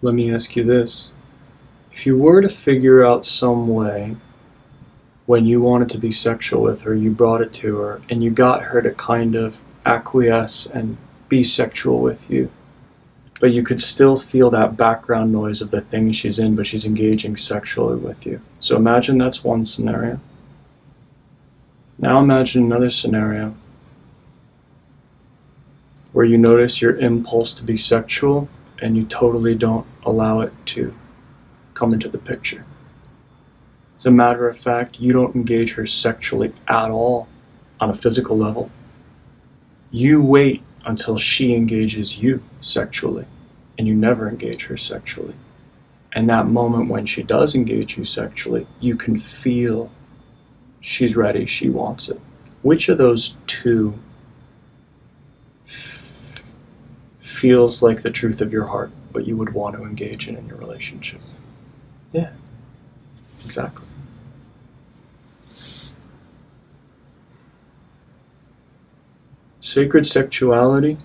Let me ask you this. If you were to figure out some way when you wanted to be sexual with her, you brought it to her, and you got her to kind of acquiesce and be sexual with you, but you could still feel that background noise of the thing she's in, but she's engaging sexually with you. So imagine that's one scenario. Now imagine another scenario where you notice your impulse to be sexual and you totally don't allow it to come into the picture. As a matter of fact, you don't engage her sexually at all on a physical level. You wait until she engages you sexually, and you never engage her sexually. And that moment when she does engage you sexually, you can feel she's ready, she wants it. Which of those two feels like the truth of your heart, what you would want to engage in your relationship? Yeah, exactly. Sacred sexuality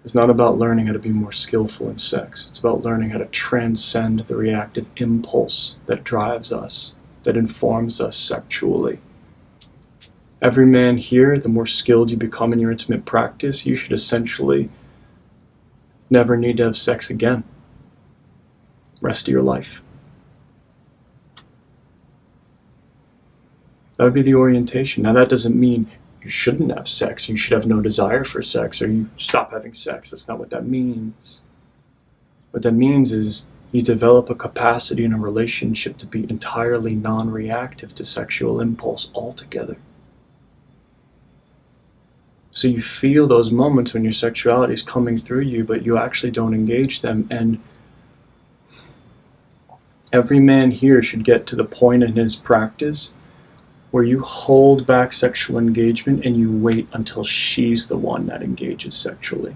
is not about learning how to be more skillful in sex. It's about learning how to transcend the reactive impulse that drives us, that informs us sexually. Every man here, the more skilled you become in your intimate practice, you should essentially never need to have sex again. Rest of your life. That would be the orientation. Now that doesn't mean you shouldn't have sex, you should have no desire for sex, or you stop having sex. That's not what that means. What that means is you develop a capacity in a relationship to be entirely non-reactive to sexual impulse altogether. So you feel those moments when your sexuality is coming through you, but you actually don't engage them. And every man here should get to the point in his practice where you hold back sexual engagement and you wait until she's the one that engages sexually.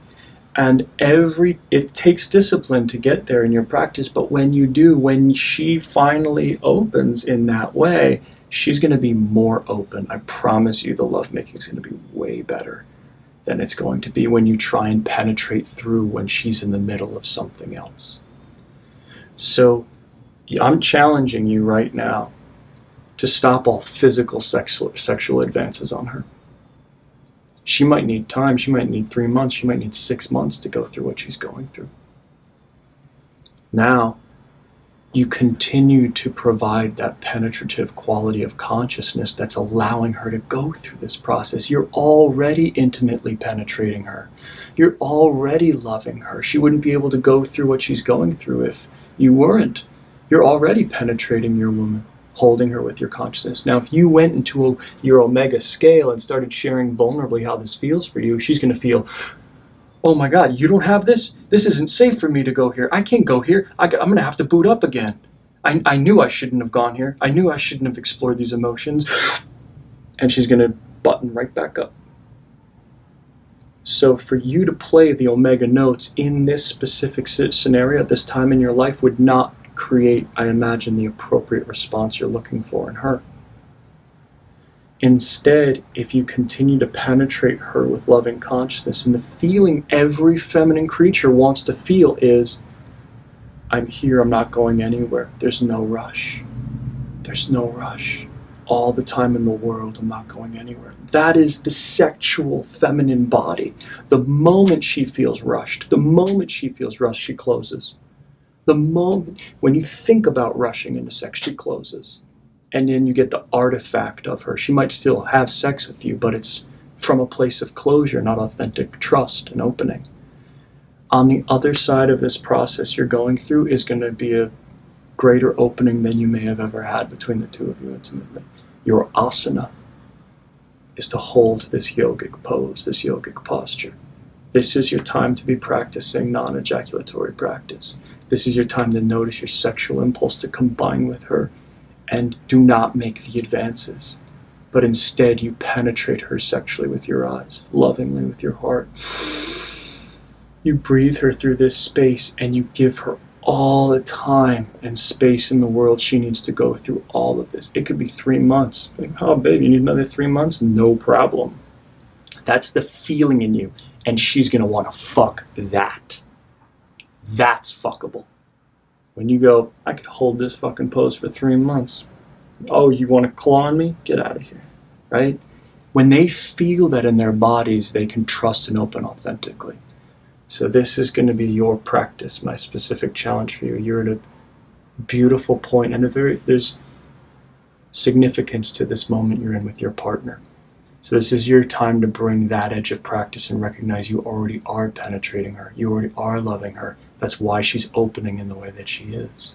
And it takes discipline to get there in your practice, but when you do, when she finally opens in that way, she's going to be more open. I promise you the lovemaking is going to be way better than it's going to be when you try and penetrate through when she's in the middle of something else. So I'm challenging you right now to stop all physical sexual advances on her. She might need time, she might need 3 months, she might need 6 months to go through what she's going through. Now, you continue to provide that penetrative quality of consciousness that's allowing her to go through this process. You're already intimately penetrating her. You're already loving her. She wouldn't be able to go through what she's going through if you weren't. You're already penetrating your woman, holding her with your consciousness. Now, if you went into your omega scale and started sharing vulnerably how this feels for you, she's going to feel, oh my God, you don't have this? This isn't safe for me to go here. I can't go here. I'm going to have to boot up again. I knew I shouldn't have gone here. I knew I shouldn't have explored these emotions. And she's going to button right back up. So for you to play the omega notes in this specific scenario at this time in your life would not create, I imagine, the appropriate response you're looking for in her. Instead, if you continue to penetrate her with loving consciousness, and the feeling every feminine creature wants to feel is, I'm here, I'm not going anywhere. There's no rush. There's no rush. All the time in the world, I'm not going anywhere. That is the sexual feminine body. The moment she feels rushed, she closes. The moment, when you think about rushing into sex, she closes. And then you get the artifact of her. She might still have sex with you, but it's from a place of closure, not authentic trust and opening. On the other side of this process you're going through is going to be a greater opening than you may have ever had between the two of you intimately. Your asana is to hold this yogic pose, this yogic posture. This is your time to be practicing non-ejaculatory practice. This is your time to notice your sexual impulse, to combine with her, and do not make the advances, but instead you penetrate her sexually with your eyes, lovingly with your heart. You breathe her through this space and you give her all the time and space in the world she needs to go through all of this. It could be 3 months. Like, oh babe, you need another 3 months? No problem. That's the feeling in you, and she's going to want to fuck that. That's fuckable. When you go, I could hold this fucking pose for 3 months. Oh, you want to claw on me? Get out of here, right? When they feel that in their bodies, they can trust and open authentically. So this is going to be your practice, my specific challenge for you. You're at a beautiful point, and there's significance to this moment you're in with your partner. So this is your time to bring that edge of practice and recognize you already are penetrating her. You already are loving her. That's why she's opening in the way that she is.